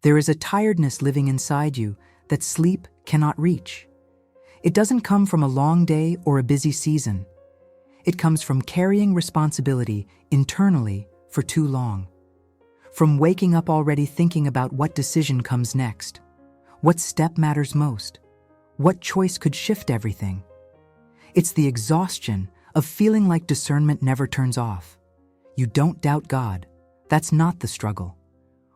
There is a tiredness living inside you that sleep cannot reach. It doesn't come from a long day or a busy season. It comes from carrying responsibility internally for too long. From waking up already thinking about what decision comes next, what step matters most, what choice could shift everything. It's the exhaustion of feeling like discernment never turns off. You don't doubt God. That's not the struggle.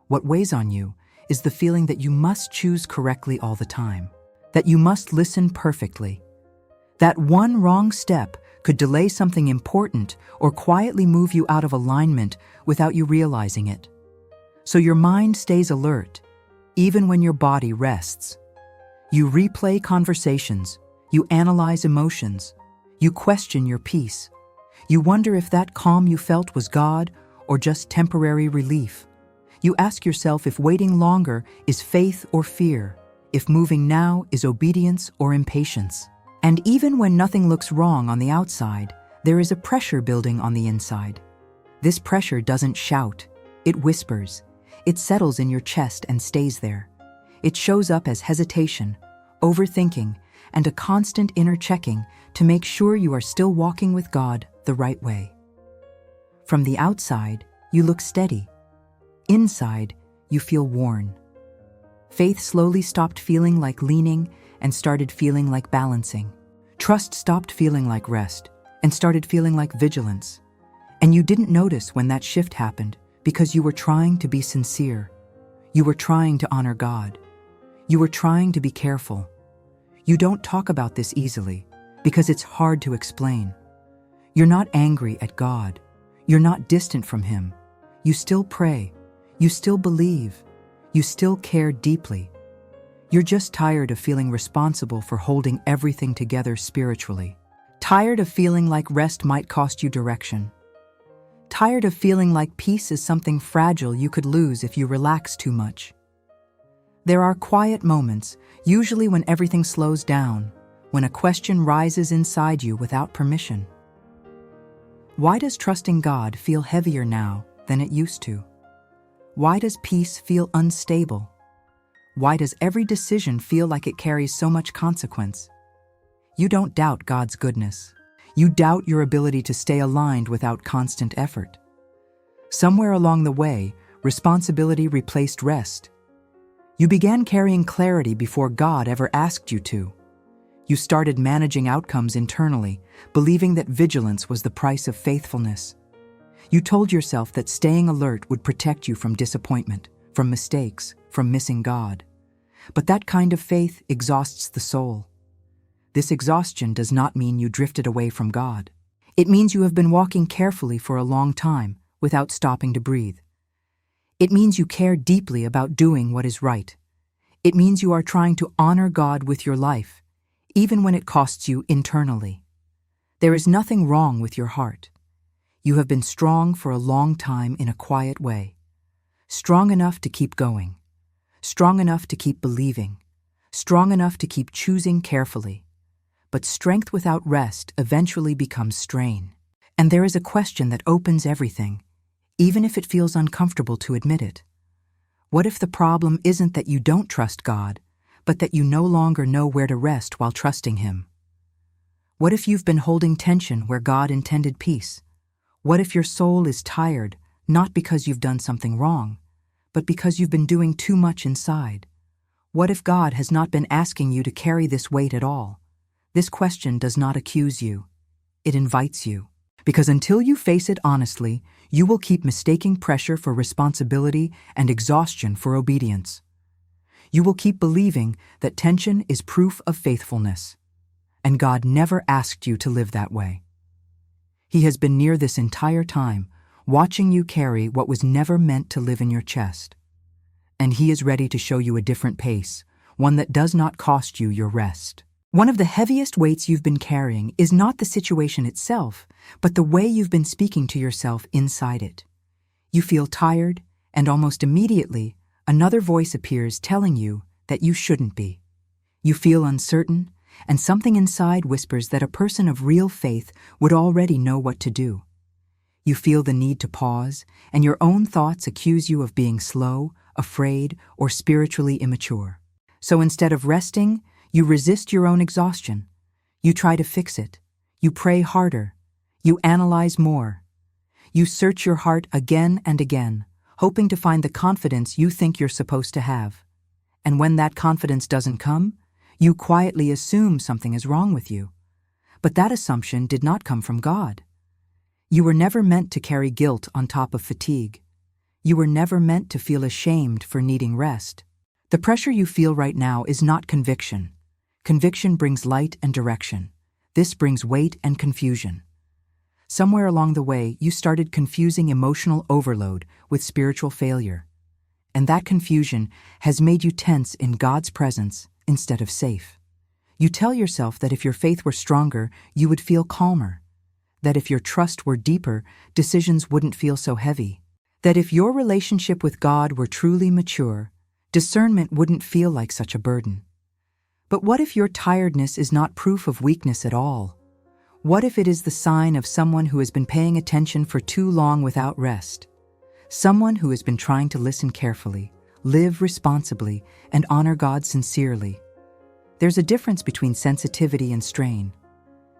What weighs on you is the feeling that you must choose correctly all the time, that you must listen perfectly. That one wrong step could delay something important or quietly move you out of alignment without you realizing it. So your mind stays alert, even when your body rests. You replay conversations, you analyze emotions, you question your peace. You wonder if that calm you felt was God or just temporary relief. You ask yourself if waiting longer is faith or fear, if moving now is obedience or impatience. And even when nothing looks wrong on the outside, there is a pressure building on the inside. This pressure doesn't shout, it whispers. It settles in your chest and stays there. It shows up as hesitation, overthinking, and a constant inner checking to make sure you are still walking with God the right way. From the outside, you look steady. Inside, you feel worn. Faith slowly stopped feeling like leaning and started feeling like balancing. Trust stopped feeling like rest and started feeling like vigilance. And you didn't notice when that shift happened because you were trying to be sincere. You were trying to honor God. You were trying to be careful. You don't talk about this easily because it's hard to explain. You're not angry at God. You're not distant from Him. You still pray. You still believe. You still care deeply. You're just tired of feeling responsible for holding everything together spiritually. Tired of feeling like rest might cost you direction. Tired of feeling like peace is something fragile you could lose if you relax too much. There are quiet moments, usually when everything slows down, when a question rises inside you without permission. Why does trusting God feel heavier now than it used to? Why does peace feel unstable? Why does every decision feel like it carries so much consequence? You don't doubt God's goodness. You doubt your ability to stay aligned without constant effort. Somewhere along the way, responsibility replaced rest. You began carrying clarity before God ever asked you to. You started managing outcomes internally, believing that vigilance was the price of faithfulness. You told yourself that staying alert would protect you from disappointment, from mistakes, from missing God. But that kind of faith exhausts the soul. This exhaustion does not mean you drifted away from God. It means you have been walking carefully for a long time without stopping to breathe. It means you care deeply about doing what is right. It means you are trying to honor God with your life, even when it costs you internally. There is nothing wrong with your heart. You have been strong for a long time in a quiet way. Strong enough to keep going. Strong enough to keep believing. Strong enough to keep choosing carefully. But strength without rest eventually becomes strain. And there is a question that opens everything, even if it feels uncomfortable to admit it. What if the problem isn't that you don't trust God, but that you no longer know where to rest while trusting Him? What if you've been holding tension where God intended peace? What if your soul is tired, not because you've done something wrong, but because you've been doing too much inside? What if God has not been asking you to carry this weight at all? This question does not accuse you. It invites you. Because until you face it honestly, you will keep mistaking pressure for responsibility and exhaustion for obedience. You will keep believing that tension is proof of faithfulness. And God never asked you to live that way. He has been near this entire time, watching you carry what was never meant to live in your chest. And He is ready to show you a different pace, one that does not cost you your rest. One of the heaviest weights you've been carrying is not the situation itself, but the way you've been speaking to yourself inside it. You feel tired, and almost immediately, another voice appears telling you that you shouldn't be. You feel uncertain, and something inside whispers that a person of real faith would already know what to do. You feel the need to pause, and your own thoughts accuse you of being slow, afraid, or spiritually immature. So instead of resting, you resist your own exhaustion. You try to fix it. You pray harder. You analyze more. You search your heart again and again, hoping to find the confidence you think you're supposed to have. And when that confidence doesn't come, you quietly assume something is wrong with you. But that assumption did not come from God. You were never meant to carry guilt on top of fatigue. You were never meant to feel ashamed for needing rest. The pressure you feel right now is not conviction. Conviction brings light and direction. This brings weight and confusion. Somewhere along the way, you started confusing emotional overload with spiritual failure. And that confusion has made you tense in God's presence instead of safe. You tell yourself that if your faith were stronger, you would feel calmer. That if your trust were deeper, decisions wouldn't feel so heavy. That if your relationship with God were truly mature, discernment wouldn't feel like such a burden. But what if your tiredness is not proof of weakness at all? What if it is the sign of someone who has been paying attention for too long without rest? Someone who has been trying to listen carefully, live responsibly, and honor God sincerely. There's a difference between sensitivity and strain.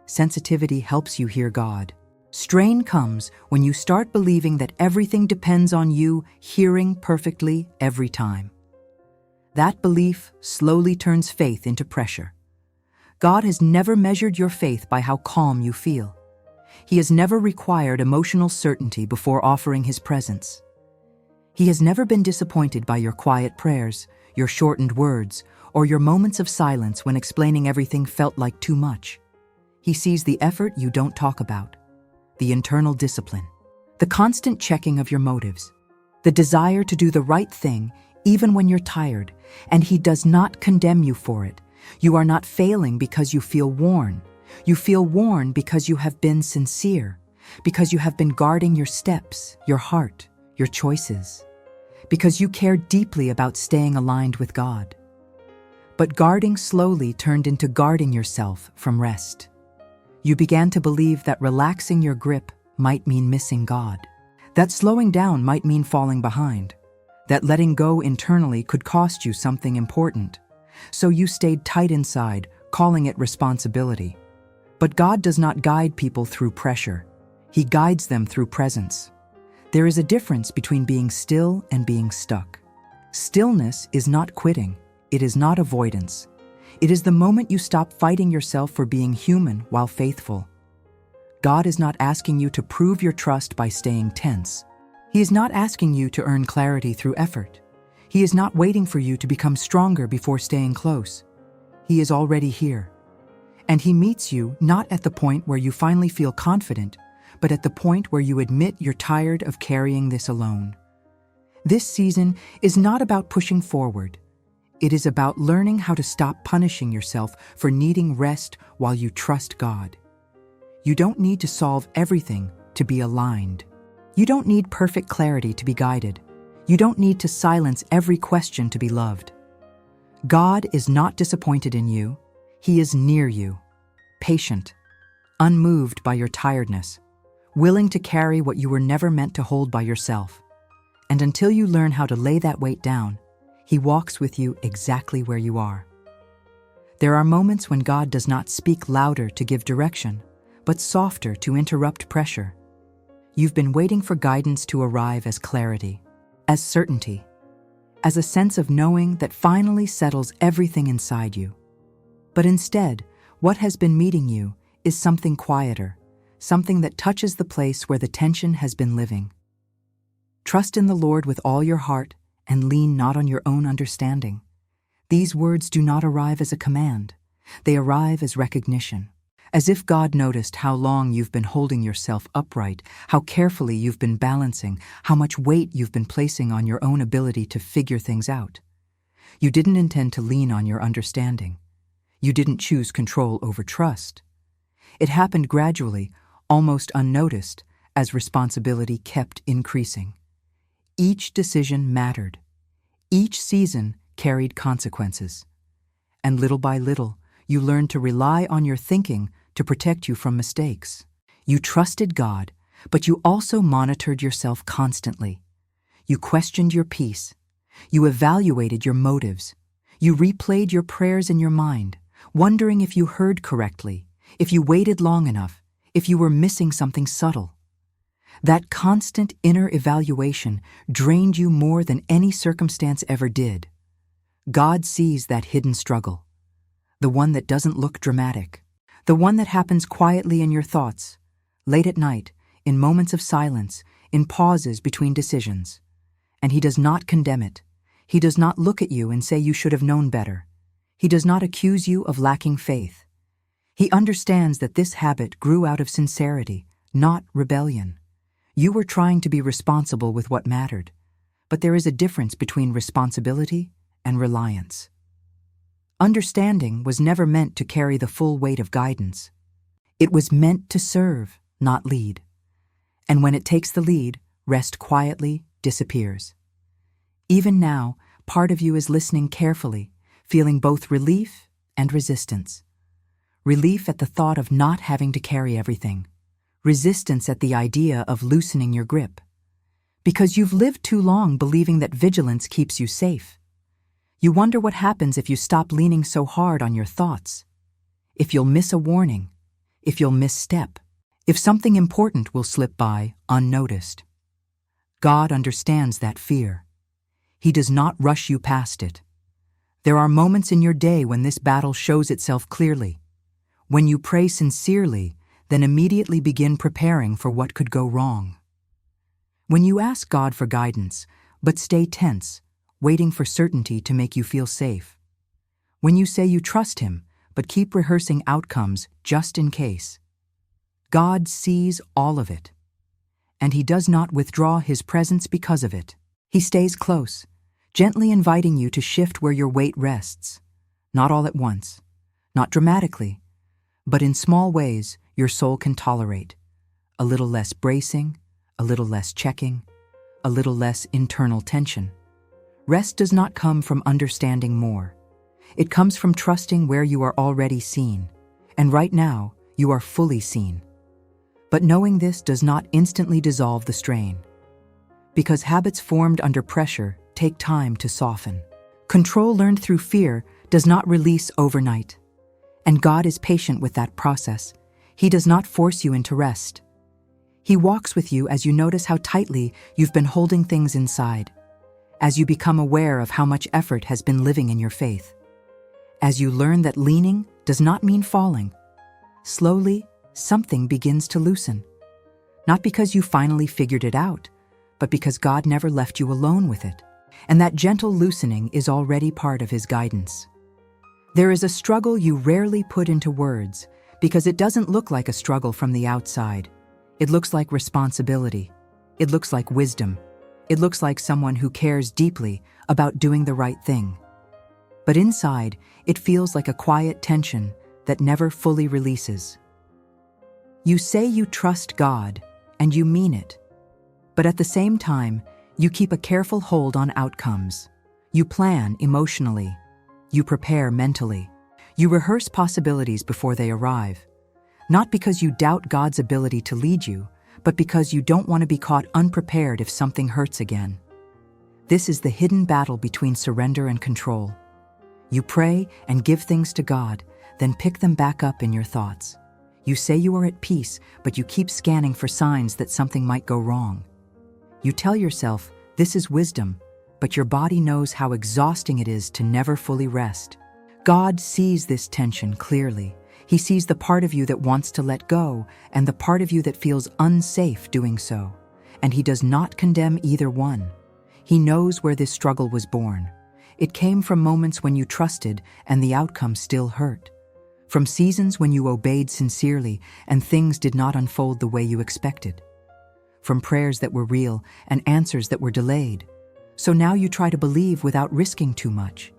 Sensitivity helps you hear God. Strain comes when you start believing that everything depends on you hearing perfectly every time. That belief slowly turns faith into pressure. God has never measured your faith by how calm you feel. He has never required emotional certainty before offering His presence. He has never been disappointed by your quiet prayers, your shortened words, or your moments of silence when explaining everything felt like too much. He sees the effort you don't talk about, the internal discipline, the constant checking of your motives, the desire to do the right thing even when you're tired, and He does not condemn you for it. You are not failing because you feel worn. You feel worn because you have been sincere, because you have been guarding your steps, your heart, your choices, because you care deeply about staying aligned with God. But guarding slowly turned into guarding yourself from rest. You began to believe that relaxing your grip might mean missing God, that slowing down might mean falling behind, that letting go internally could cost you something important. So you stayed tight inside, calling it responsibility. But God does not guide people through pressure. He guides them through presence. There is a difference between being still and being stuck. Stillness is not quitting. It is not avoidance. It is the moment you stop fighting yourself for being human while faithful. God is not asking you to prove your trust by staying tense. He is not asking you to earn clarity through effort. He is not waiting for you to become stronger before staying close. He is already here. And He meets you not at the point where you finally feel confident, but at the point where you admit you're tired of carrying this alone. This season is not about pushing forward. It is about learning how to stop punishing yourself for needing rest while you trust God. You don't need to solve everything to be aligned. You don't need perfect clarity to be guided. You don't need to silence every question to be loved. God is not disappointed in you. He is near you, patient, unmoved by your tiredness, willing to carry what you were never meant to hold by yourself. And until you learn how to lay that weight down, He walks with you exactly where you are. There are moments when God does not speak louder to give direction, but softer to interrupt pressure. You've been waiting for guidance to arrive as clarity, as certainty, as a sense of knowing that finally settles everything inside you. But instead, what has been meeting you is something quieter, something that touches the place where the tension has been living. Trust in the Lord with all your heart and lean not on your own understanding. These words do not arrive as a command. They arrive as recognition. As if God noticed how long you've been holding yourself upright, how carefully you've been balancing, how much weight you've been placing on your own ability to figure things out. You didn't intend to lean on your understanding. You didn't choose control over trust. It happened gradually, almost unnoticed, as responsibility kept increasing. Each decision mattered. Each season carried consequences. And little by little, you learned to rely on your thinking to protect you from mistakes. You trusted God, but you also monitored yourself constantly. You questioned your peace. You evaluated your motives. You replayed your prayers in your mind, wondering if you heard correctly, if you waited long enough, if you were missing something subtle. That constant inner evaluation drained you more than any circumstance ever did. God sees that hidden struggle, the one that doesn't look dramatic, the one that happens quietly in your thoughts, late at night, in moments of silence, in pauses between decisions. And He does not condemn it. He does not look at you and say you should have known better. He does not accuse you of lacking faith. He understands that this habit grew out of sincerity, not rebellion. You were trying to be responsible with what mattered, but there is a difference between responsibility and reliance. Understanding was never meant to carry the full weight of guidance. It was meant to serve, not lead. And when it takes the lead, rest quietly disappears. Even now, part of you is listening carefully, feeling both relief and resistance. Relief at the thought of not having to carry everything. Resistance at the idea of loosening your grip. Because you've lived too long believing that vigilance keeps you safe. You wonder what happens if you stop leaning so hard on your thoughts. If you'll miss a warning. If you'll misstep. If something important will slip by unnoticed. God understands that fear. He does not rush you past it. There are moments in your day when this battle shows itself clearly. When you pray sincerely, then immediately begin preparing for what could go wrong. When you ask God for guidance, but stay tense, waiting for certainty to make you feel safe. When you say you trust Him, but keep rehearsing outcomes just in case. God sees all of it. And He does not withdraw His presence because of it. He stays close, gently inviting you to shift where your weight rests. Not all at once, not dramatically, but in small ways your soul can tolerate. A little less bracing, a little less checking, a little less internal tension. Rest does not come from understanding more. It comes from trusting where you are already seen, and right now you are fully seen. But knowing this does not instantly dissolve the strain. Because habits formed under pressure take time to soften. Control learned through fear does not release overnight. And God is patient with that process. He does not force you into rest. He walks with you as you notice how tightly you've been holding things inside, as you become aware of how much effort has been living in your faith, as you learn that leaning does not mean falling. Slowly, something begins to loosen. Not because you finally figured it out, but because God never left you alone with it. And that gentle loosening is already part of His guidance. There is a struggle you rarely put into words because it doesn't look like a struggle from the outside. It looks like responsibility. It looks like wisdom. It looks like someone who cares deeply about doing the right thing. But inside, it feels like a quiet tension that never fully releases. You say you trust God, and you mean it. But at the same time, you keep a careful hold on outcomes. You plan emotionally. You prepare mentally. You rehearse possibilities before they arrive. Not because you doubt God's ability to lead you, but because you don't want to be caught unprepared if something hurts again. This is the hidden battle between surrender and control. You pray and give things to God, then pick them back up in your thoughts. You say you are at peace, but you keep scanning for signs that something might go wrong. You tell yourself, this is wisdom, but your body knows how exhausting it is to never fully rest. God sees this tension clearly. He sees the part of you that wants to let go and the part of you that feels unsafe doing so. And He does not condemn either one. He knows where this struggle was born. It came from moments when you trusted and the outcome still hurt. From seasons when you obeyed sincerely and things did not unfold the way you expected. From prayers that were real and answers that were delayed. So now you try to believe without risking too much.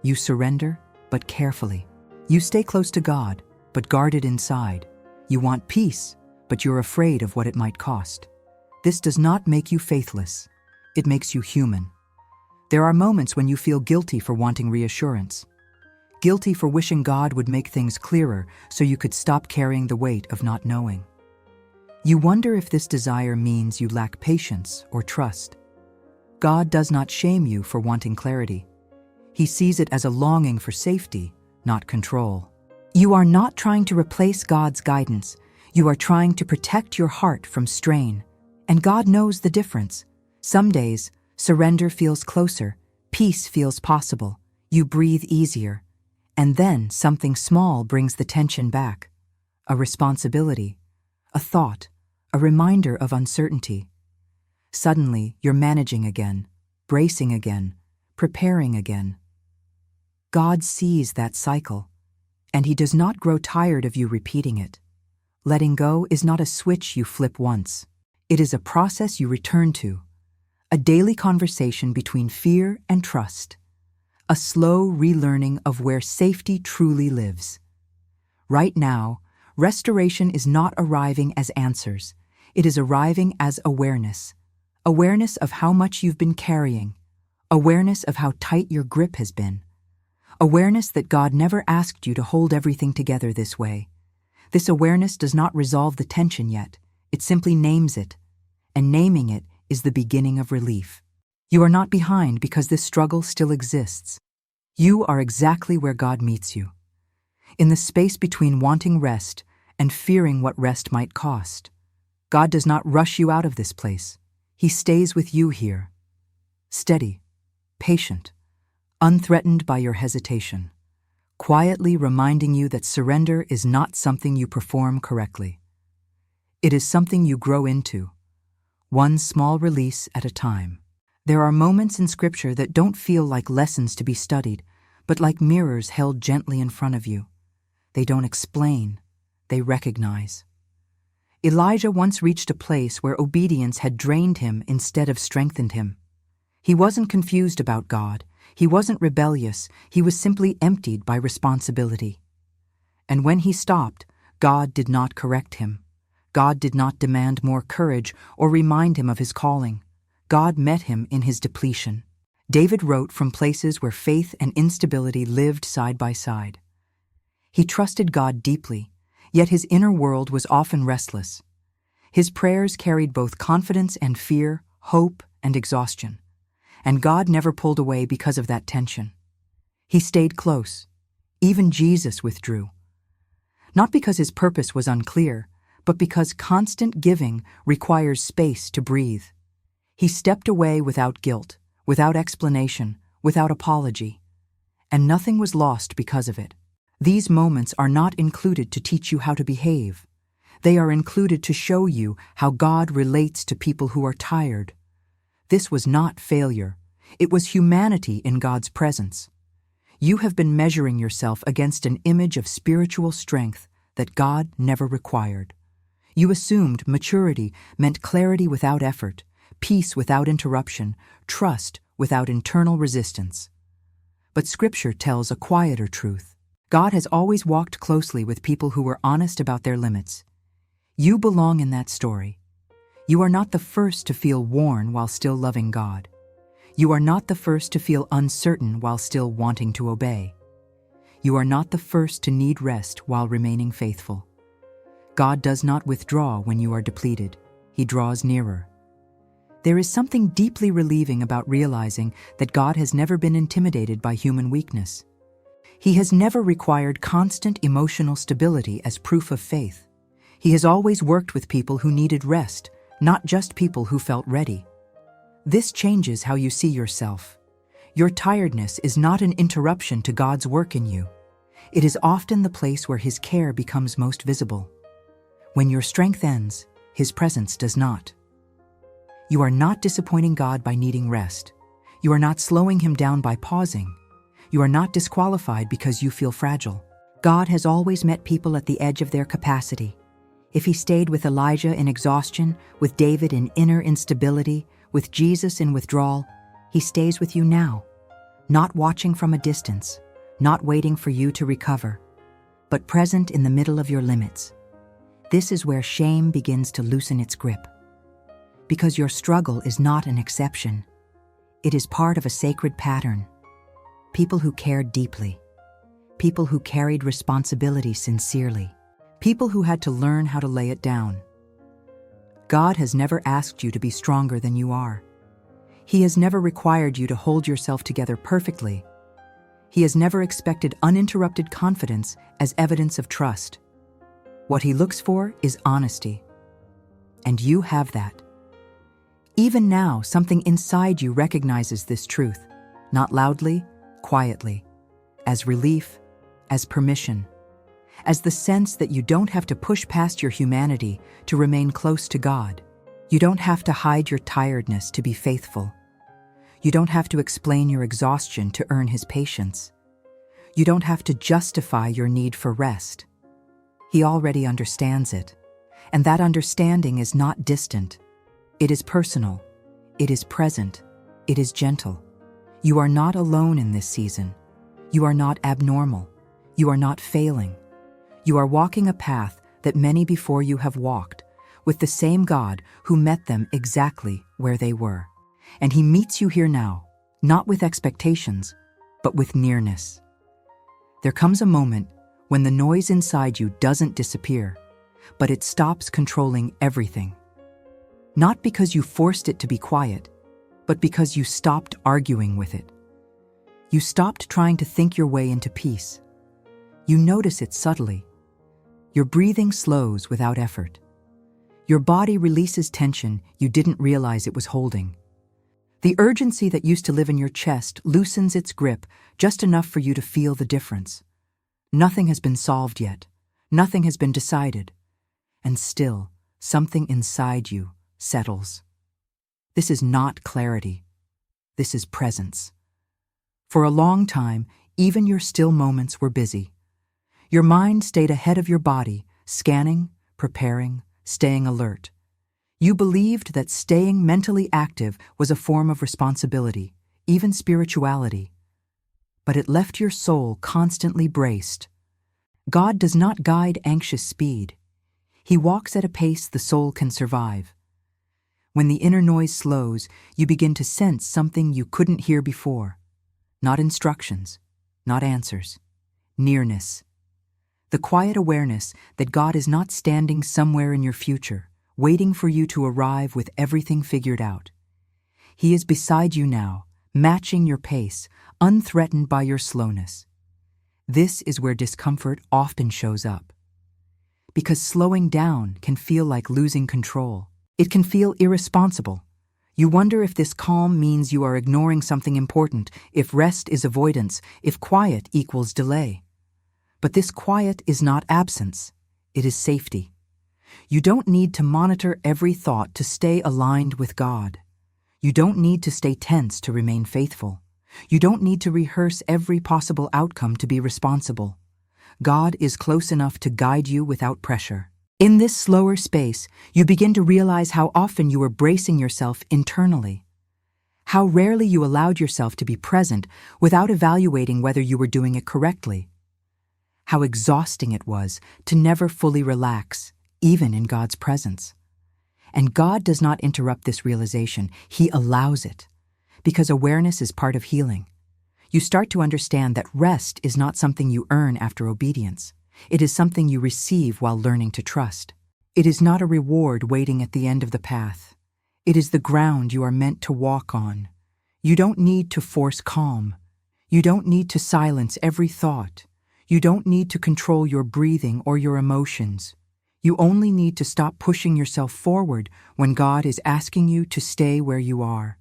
You surrender, but carefully. You stay close to God, but guard it inside. You want peace, but you're afraid of what it might cost. This does not make you faithless. It makes you human. There are moments when you feel guilty for wanting reassurance. Guilty for wishing God would make things clearer so you could stop carrying the weight of not knowing. You wonder if this desire means you lack patience or trust. God does not shame you for wanting clarity. He sees it as a longing for safety, not control. You are not trying to replace God's guidance. You are trying to protect your heart from strain. And God knows the difference. Some days, surrender feels closer, peace feels possible, you breathe easier. And then something small brings the tension back. A responsibility, a thought, a reminder of uncertainty. Suddenly, you're managing again, bracing again, preparing again. God sees that cycle, and He does not grow tired of you repeating it. Letting go is not a switch you flip once. It is a process you return to, a daily conversation between fear and trust, a slow relearning of where safety truly lives. Right now, restoration is not arriving as answers. It is arriving as awareness. Awareness of how much you've been carrying. Awareness of how tight your grip has been. Awareness that God never asked you to hold everything together this way. This awareness does not resolve the tension yet. It simply names it. And naming it is the beginning of relief. You are not behind because this struggle still exists. You are exactly where God meets you. In the space between wanting rest and fearing what rest might cost. God does not rush you out of this place. He stays with you here. Steady, patient, unthreatened by your hesitation, quietly reminding you that surrender is not something you perform correctly. It is something you grow into, one small release at a time. There are moments in Scripture that don't feel like lessons to be studied, but like mirrors held gently in front of you. They don't explain, they recognize. Elijah once reached a place where obedience had drained him instead of strengthened him. He wasn't confused about God. He wasn't rebellious. He was simply emptied by responsibility. And when he stopped, God did not correct him. God did not demand more courage or remind him of his calling. God met him in his depletion. David wrote from places where faith and instability lived side by side. He trusted God deeply, yet his inner world was often restless. His prayers carried both confidence and fear, hope and exhaustion. And God never pulled away because of that tension. He stayed close. Even Jesus withdrew. Not because his purpose was unclear, but because constant giving requires space to breathe. He stepped away without guilt, without explanation, without apology. And nothing was lost because of it. These moments are not included to teach you how to behave. They are included to show you how God relates to people who are tired. This was not failure. It was humanity in God's presence. You have been measuring yourself against an image of spiritual strength that God never required. You assumed maturity meant clarity without effort, peace without interruption, trust without internal resistance. But Scripture tells a quieter truth. God has always walked closely with people who were honest about their limits. You belong in that story. You are not the first to feel worn while still loving God. You are not the first to feel uncertain while still wanting to obey. You are not the first to need rest while remaining faithful. God does not withdraw when you are depleted. He draws nearer. There is something deeply relieving about realizing that God has never been intimidated by human weakness. He has never required constant emotional stability as proof of faith. He has always worked with people who needed rest, not just people who felt ready. This changes how you see yourself. Your tiredness is not an interruption to God's work in you. It is often the place where His care becomes most visible. When your strength ends, His presence does not. You are not disappointing God by needing rest. You are not slowing Him down by pausing. You are not disqualified because you feel fragile. God has always met people at the edge of their capacity. If He stayed with Elijah in exhaustion, with David in inner instability, with Jesus in withdrawal, He stays with you now, not watching from a distance, not waiting for you to recover, but present in the middle of your limits. This is where shame begins to loosen its grip. Because your struggle is not an exception. It is part of a sacred pattern. People who cared deeply. People who carried responsibility sincerely. People who had to learn how to lay it down. God has never asked you to be stronger than you are. He has never required you to hold yourself together perfectly. He has never expected uninterrupted confidence as evidence of trust. What he looks for is honesty. And you have that. Even now, something inside you recognizes this truth, not loudly, quietly, as relief, as permission, as the sense that you don't have to push past your humanity to remain close to God. You don't have to hide your tiredness to be faithful. You don't have to explain your exhaustion to earn His patience. You don't have to justify your need for rest. He already understands it, and that understanding is not distant. It is personal. It is present. It is gentle. You are not alone in this season. You are not abnormal. You are not failing. You are walking a path that many before you have walked, with the same God who met them exactly where they were. And He meets you here now, not with expectations, but with nearness. There comes a moment when the noise inside you doesn't disappear, but it stops controlling everything. Not because you forced it to be quiet, but because you stopped arguing with it. You stopped trying to think your way into peace. You notice it subtly. Your breathing slows without effort. Your body releases tension you didn't realize it was holding. The urgency that used to live in your chest loosens its grip just enough for you to feel the difference. Nothing has been solved yet. Nothing has been decided. And still, something inside you settles. This is not clarity. This is presence. For a long time, even your still moments were busy. Your mind stayed ahead of your body, scanning, preparing, staying alert. You believed that staying mentally active was a form of responsibility, even spirituality. But it left your soul constantly braced. God does not guide anxious speed. He walks at a pace the soul can survive. When the inner noise slows, you begin to sense something you couldn't hear before. Not instructions, not answers. Nearness. The quiet awareness that God is not standing somewhere in your future, waiting for you to arrive with everything figured out. He is beside you now, matching your pace, unthreatened by your slowness. This is where discomfort often shows up. Because slowing down can feel like losing control. It can feel irresponsible. You wonder if this calm means you are ignoring something important, if rest is avoidance, if quiet equals delay. But this quiet is not absence. It is safety. You don't need to monitor every thought to stay aligned with God. You don't need to stay tense to remain faithful. You don't need to rehearse every possible outcome to be responsible. God is close enough to guide you without pressure. In this slower space, you begin to realize how often you were bracing yourself internally. How rarely you allowed yourself to be present without evaluating whether you were doing it correctly. How exhausting it was to never fully relax, even in God's presence. And God does not interrupt this realization. He allows it. Because awareness is part of healing. You start to understand that rest is not something you earn after obedience. It is something you receive while learning to trust. It is not a reward waiting at the end of the path. It is the ground you are meant to walk on. You don't need to force calm. You don't need to silence every thought. You don't need to control your breathing or your emotions. You only need to stop pushing yourself forward when God is asking you to stay where you are.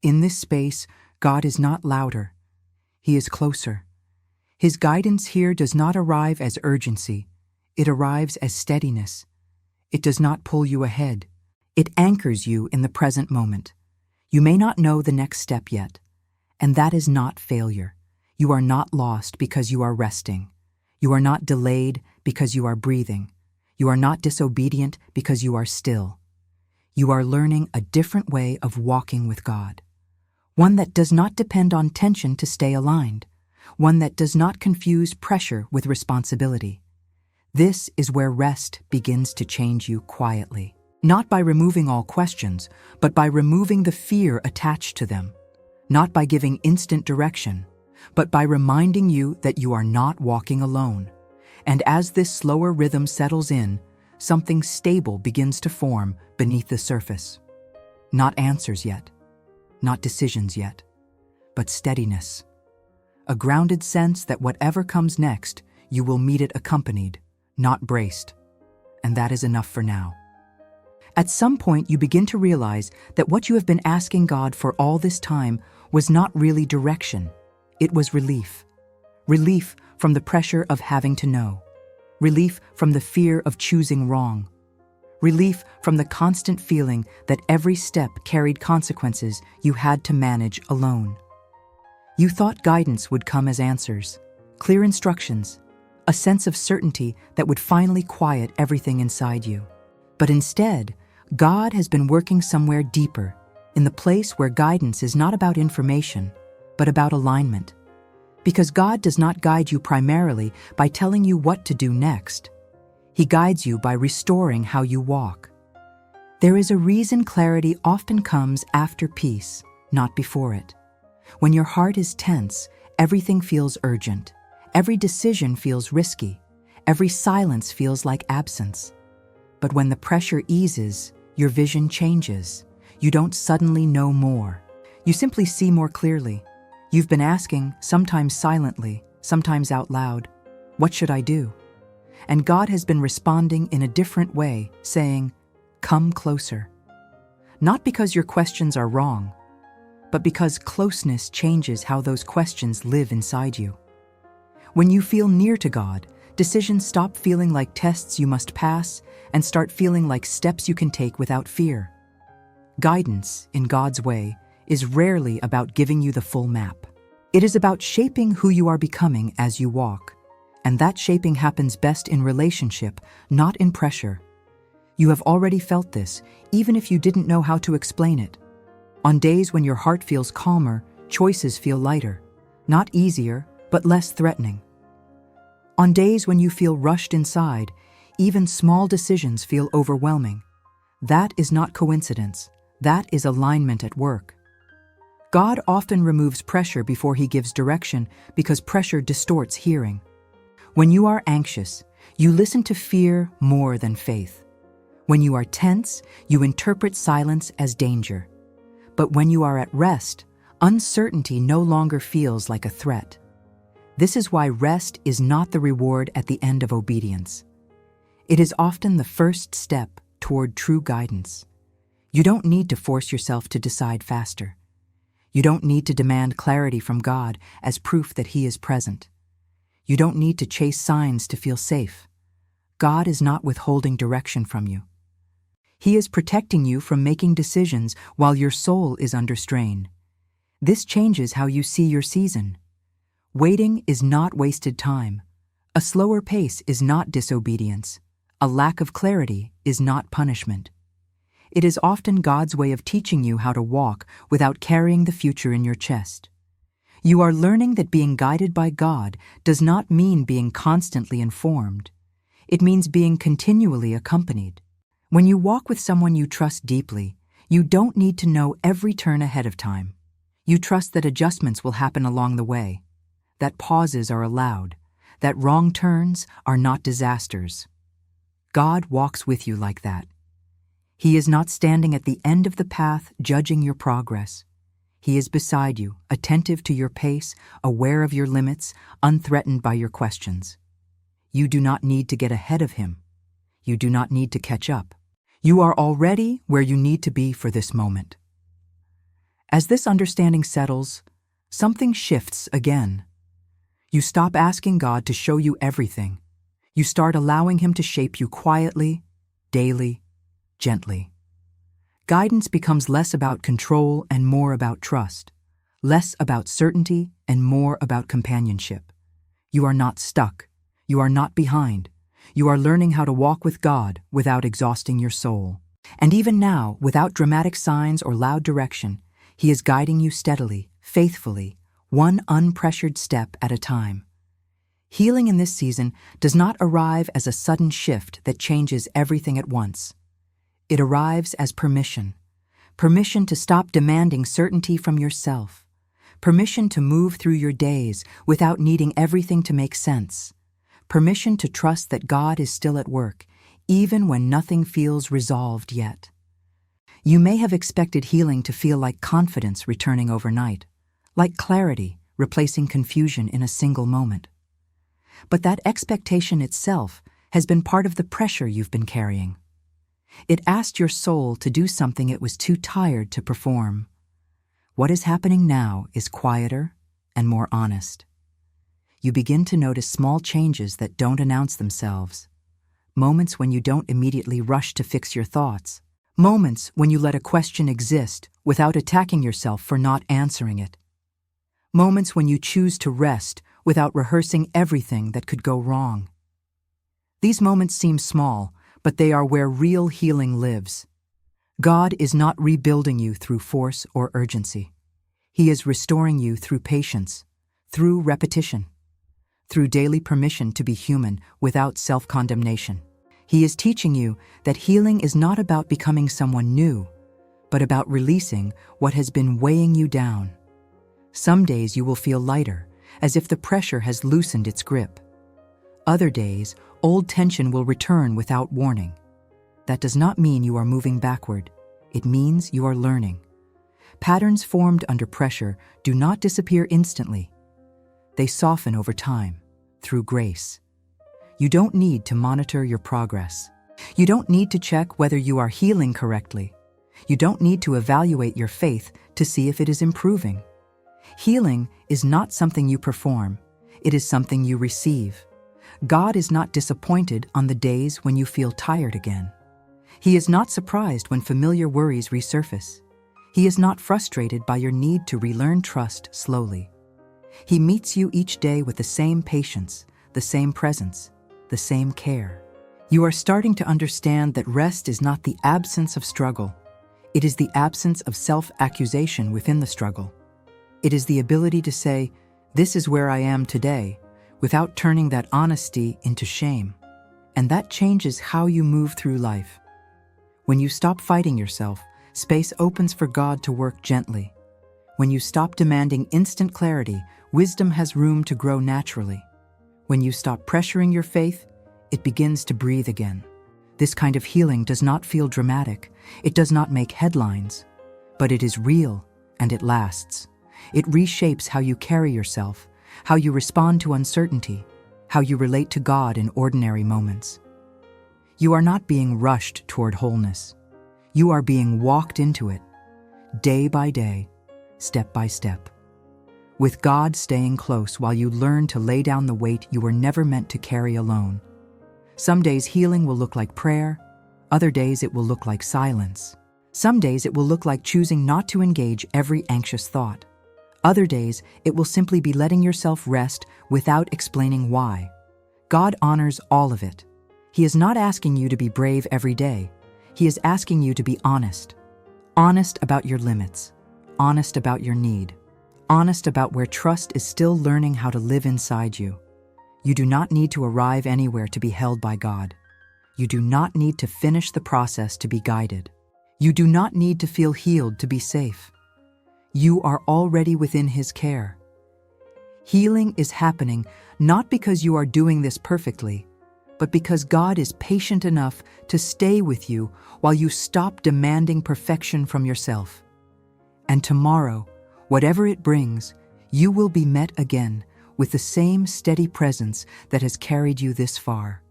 In this space, God is not louder. He is closer. His guidance here does not arrive as urgency. It arrives as steadiness. It does not pull you ahead. It anchors you in the present moment. You may not know the next step yet, and that is not failure. You are not lost because you are resting. You are not delayed because you are breathing. You are not disobedient because you are still. You are learning a different way of walking with God. One that does not depend on tension to stay aligned. One that does not confuse pressure with responsibility. This is where rest begins to change you quietly. Not by removing all questions, but by removing the fear attached to them. Not by giving instant direction, but by reminding you that you are not walking alone. And as this slower rhythm settles in, something stable begins to form beneath the surface. Not answers yet, not decisions yet, but steadiness. A grounded sense that whatever comes next, you will meet it accompanied, not braced. And that is enough for now. At some point, you begin to realize that what you have been asking God for all this time was not really direction. It was relief. Relief from the pressure of having to know. Relief from the fear of choosing wrong. Relief from the constant feeling that every step carried consequences you had to manage alone. You thought guidance would come as answers, clear instructions, a sense of certainty that would finally quiet everything inside you. But instead, God has been working somewhere deeper, in the place where guidance is not about information, but about alignment. Because God does not guide you primarily by telling you what to do next. He guides you by restoring how you walk. There is a reason clarity often comes after peace, not before it. When your heart is tense, everything feels urgent. Every decision feels risky. Every silence feels like absence. But when the pressure eases, your vision changes. You don't suddenly know more. You simply see more clearly. You've been asking, sometimes silently, sometimes out loud, "What should I do?" And God has been responding in a different way, saying, "Come closer." Not because your questions are wrong, but because closeness changes how those questions live inside you. When you feel near to God, decisions stop feeling like tests you must pass and start feeling like steps you can take without fear. Guidance, in God's way, is rarely about giving you the full map. It is about shaping who you are becoming as you walk. And that shaping happens best in relationship, not in pressure. You have already felt this, even if you didn't know how to explain it. On days when your heart feels calmer, choices feel lighter. Not easier, but less threatening. On days when you feel rushed inside, even small decisions feel overwhelming. That is not coincidence. That is alignment at work. God often removes pressure before He gives direction because pressure distorts hearing. When you are anxious, you listen to fear more than faith. When you are tense, you interpret silence as danger. But when you are at rest, uncertainty no longer feels like a threat. This is why rest is not the reward at the end of obedience. It is often the first step toward true guidance. You don't need to force yourself to decide faster. You don't need to demand clarity from God as proof that He is present. You don't need to chase signs to feel safe. God is not withholding direction from you. He is protecting you from making decisions while your soul is under strain. This changes how you see your season. Waiting is not wasted time. A slower pace is not disobedience. A lack of clarity is not punishment. It is often God's way of teaching you how to walk without carrying the future in your chest. You are learning that being guided by God does not mean being constantly informed. It means being continually accompanied. When you walk with someone you trust deeply, you don't need to know every turn ahead of time. You trust that adjustments will happen along the way, that pauses are allowed, that wrong turns are not disasters. God walks with you like that. He is not standing at the end of the path judging your progress. He is beside you, attentive to your pace, aware of your limits, unthreatened by your questions. You do not need to get ahead of Him. You do not need to catch up. You are already where you need to be for this moment. As this understanding settles, something shifts again. You stop asking God to show you everything. You start allowing Him to shape you quietly, daily, gently. Guidance becomes less about control and more about trust, less about certainty and more about companionship. You are not stuck. You are not behind. You are learning how to walk with God without exhausting your soul. And even now, without dramatic signs or loud direction, He is guiding you steadily, faithfully, one unpressured step at a time. Healing in this season does not arrive as a sudden shift that changes everything at once. It arrives as permission. Permission to stop demanding certainty from yourself. Permission to move through your days without needing everything to make sense. Permission to trust that God is still at work, even when nothing feels resolved yet. You may have expected healing to feel like confidence returning overnight, like clarity replacing confusion in a single moment. But that expectation itself has been part of the pressure you've been carrying. It asked your soul to do something it was too tired to perform. What is happening now is quieter and more honest. You begin to notice small changes that don't announce themselves. Moments when you don't immediately rush to fix your thoughts. Moments when you let a question exist without attacking yourself for not answering it. Moments when you choose to rest without rehearsing everything that could go wrong. These moments seem small, but they are where real healing lives. God is not rebuilding you through force or urgency. He is restoring you through patience, through repetition, through daily permission to be human without self-condemnation. He is teaching you that healing is not about becoming someone new, but about releasing what has been weighing you down. Some days you will feel lighter, as if the pressure has loosened its grip. Other days, old tension will return without warning. That does not mean you are moving backward. It means you are learning. Patterns formed under pressure do not disappear instantly. They soften over time, through grace. You don't need to monitor your progress. You don't need to check whether you are healing correctly. You don't need to evaluate your faith to see if it is improving. Healing is not something you perform. It is something you receive. God is not disappointed on the days when you feel tired again. He is not surprised when familiar worries resurface. He is not frustrated by your need to relearn trust slowly. He meets you each day with the same patience, the same presence, the same care. You are starting to understand that rest is not the absence of struggle. It is the absence of self-accusation within the struggle. It is the ability to say, "This is where I am today," without turning that honesty into shame. And that changes how you move through life. When you stop fighting yourself, space opens for God to work gently. When you stop demanding instant clarity, wisdom has room to grow naturally. When you stop pressuring your faith, it begins to breathe again. This kind of healing does not feel dramatic. It does not make headlines. But it is real, and it lasts. It reshapes how you carry yourself, how you respond to uncertainty, how you relate to God in ordinary moments. You are not being rushed toward wholeness. You are being walked into it, day by day, step by step. With God staying close while you learn to lay down the weight you were never meant to carry alone. Some days healing will look like prayer, other days it will look like silence. Some days it will look like choosing not to engage every anxious thought. Other days it will simply be letting yourself rest without explaining why. God honors all of it. He is not asking you to be brave every day. He is asking you to be honest. Honest about your limits. Honest about your need. Honest about where trust is still learning how to live inside you. You do not need to arrive anywhere to be held by God. You do not need to finish the process to be guided. You do not need to feel healed to be safe. You are already within His care. Healing is happening not because you are doing this perfectly, but because God is patient enough to stay with you while you stop demanding perfection from yourself. And tomorrow, whatever it brings, you will be met again with the same steady presence that has carried you this far.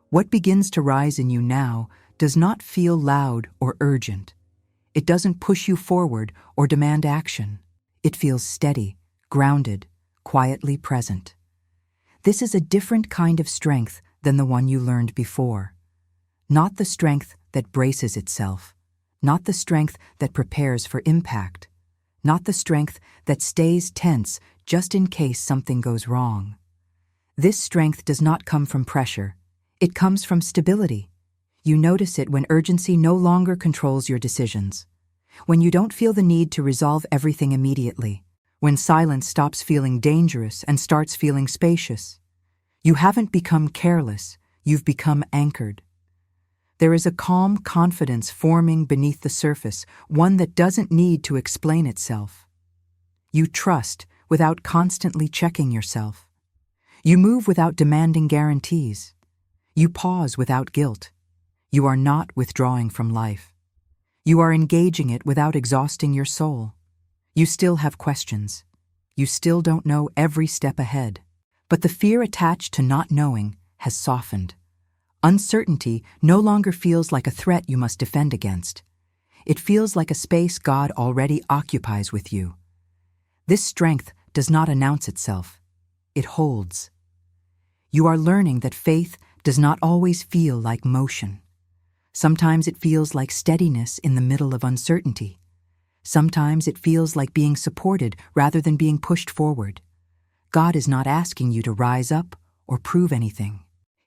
What begins to rise in you now does not feel loud or urgent. It doesn't push you forward or demand action. It feels steady, grounded, quietly present. This is a different kind of strength than the one you learned before. Not the strength that braces itself, not the strength that prepares for impact, not the strength that stays tense just in case something goes wrong. This strength does not come from pressure. It comes from stability. You notice it when urgency no longer controls your decisions, when you don't feel the need to resolve everything immediately, when silence stops feeling dangerous and starts feeling spacious. You haven't become careless, you've become anchored. There is a calm confidence forming beneath the surface, one that doesn't need to explain itself. You trust without constantly checking yourself. You move without demanding guarantees. You pause without guilt. You are not withdrawing from life. You are engaging it without exhausting your soul. You still have questions. You still don't know every step ahead. But the fear attached to not knowing has softened. Uncertainty no longer feels like a threat you must defend against. It feels like a space God already occupies with you. This strength does not announce itself. It holds. You are learning that faith does not always feel like motion. Sometimes it feels like steadiness in the middle of uncertainty. Sometimes it feels like being supported rather than being pushed forward. God is not asking you to rise up or prove anything.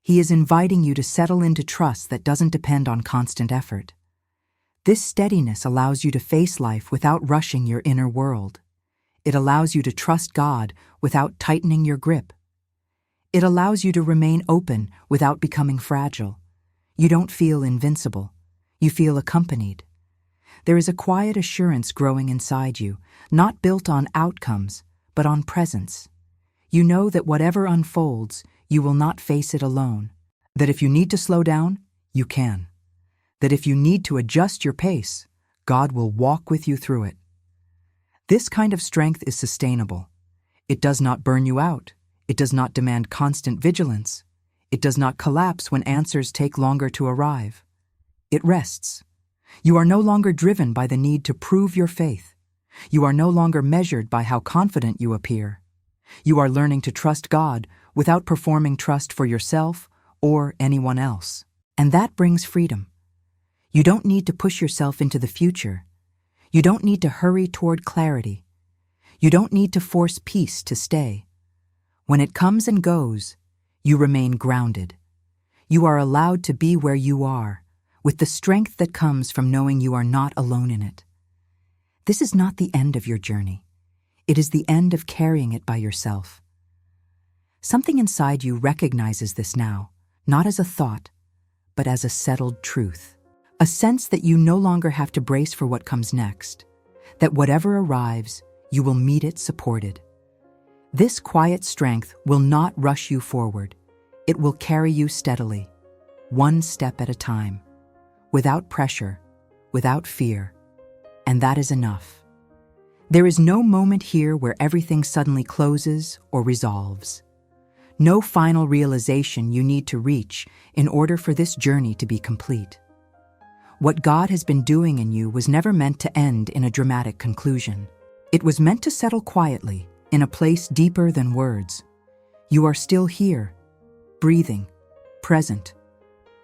He is inviting you to settle into trust that doesn't depend on constant effort. This steadiness allows you to face life without rushing your inner world. It allows you to trust God without tightening your grip. It allows you to remain open without becoming fragile. You don't feel invincible. You feel accompanied. There is a quiet assurance growing inside you, not built on outcomes, but on presence. You know that whatever unfolds, you will not face it alone. That if you need to slow down, you can. That if you need to adjust your pace, God will walk with you through it. This kind of strength is sustainable. It does not burn you out. It does not demand constant vigilance. It does not collapse when answers take longer to arrive. It rests. You are no longer driven by the need to prove your faith. You are no longer measured by how confident you appear. You are learning to trust God without performing trust for yourself or anyone else. And that brings freedom. You don't need to push yourself into the future. You don't need to hurry toward clarity. You don't need to force peace to stay. When it comes and goes, you remain grounded. You are allowed to be where you are, with the strength that comes from knowing you are not alone in it. This is not the end of your journey. It is the end of carrying it by yourself. Something inside you recognizes this now, not as a thought, but as a settled truth. A sense that you no longer have to brace for what comes next, that whatever arrives, you will meet it supported. This quiet strength will not rush you forward. It will carry you steadily, one step at a time, without pressure, without fear, and that is enough. There is no moment here where everything suddenly closes or resolves. No final realization you need to reach in order for this journey to be complete. What God has been doing in you was never meant to end in a dramatic conclusion. It was meant to settle quietly, in a place deeper than words. You are still here, breathing, present,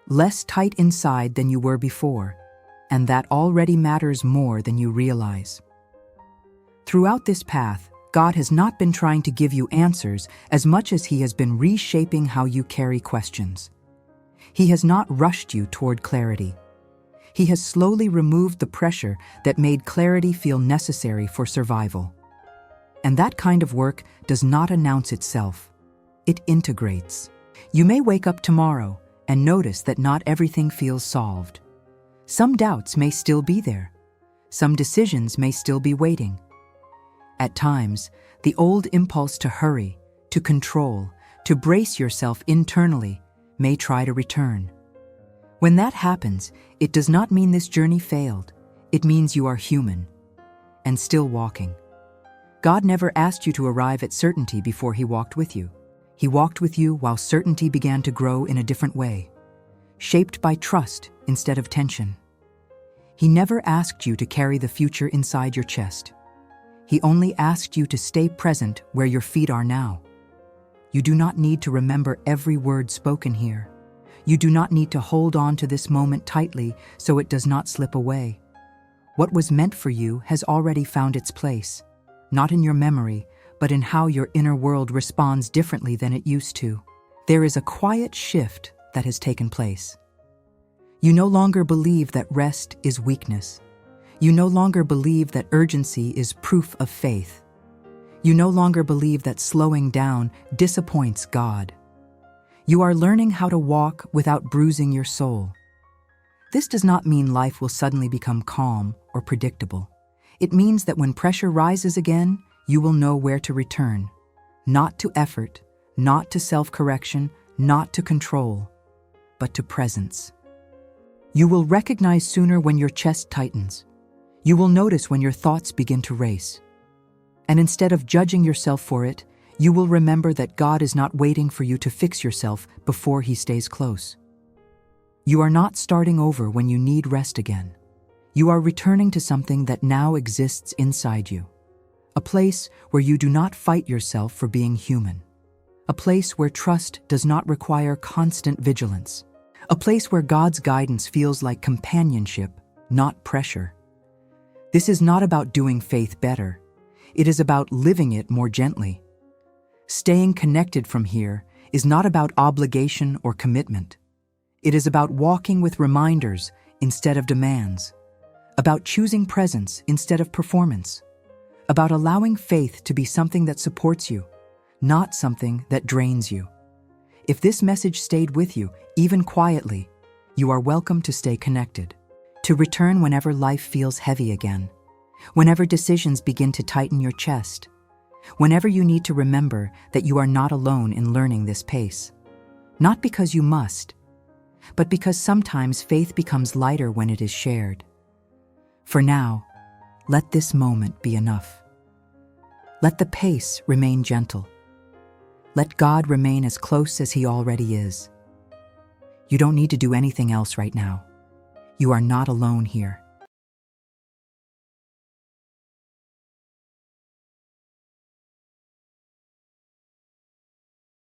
less tight inside than you were before, and that already matters more than you realize. Throughout this path, God has not been trying to give you answers as much as He has been reshaping how you carry questions. He has not rushed you toward clarity. He has slowly removed the pressure that made clarity feel necessary for survival. And that kind of work does not announce itself. It integrates. You may wake up tomorrow and notice that not everything feels solved. Some doubts may still be there. Some decisions may still be waiting. At times, the old impulse to hurry, to control, to brace yourself internally may try to return. When that happens, it does not mean this journey failed. It means you are human and still walking. God never asked you to arrive at certainty before He walked with you. He walked with you while certainty began to grow in a different way, shaped by trust instead of tension. He never asked you to carry the future inside your chest. He only asked you to stay present where your feet are now. You do not need to remember every word spoken here. You do not need to hold on to this moment tightly so it does not slip away. What was meant for you has already found its place, not in your memory, but in how your inner world responds differently than it used to. There is a quiet shift that has taken place. You no longer believe that rest is weakness. You no longer believe that urgency is proof of faith. You no longer believe that slowing down disappoints God. You are learning how to walk without bruising your soul. This does not mean life will suddenly become calm or predictable. It means that when pressure rises again, you will know where to return. Not to effort, not to self-correction, not to control, but to presence. You will recognize sooner when your chest tightens. You will notice when your thoughts begin to race. And instead of judging yourself for it, you will remember that God is not waiting for you to fix yourself before He stays close. You are not starting over when you need rest again. You are returning to something that now exists inside you. A place where you do not fight yourself for being human. A place where trust does not require constant vigilance. A place where God's guidance feels like companionship, not pressure. This is not about doing faith better. It is about living it more gently. Staying connected from here is not about obligation or commitment. It is about walking with reminders instead of demands. About choosing presence instead of performance. About allowing faith to be something that supports you, not something that drains you. If this message stayed with you, even quietly, you are welcome to stay connected. To return whenever life feels heavy again. Whenever decisions begin to tighten your chest. Whenever you need to remember that you are not alone in learning this pace. Not because you must, but because sometimes faith becomes lighter when it is shared. For now, let this moment be enough. Let the pace remain gentle. Let God remain as close as He already is. You don't need to do anything else right now. You are not alone here.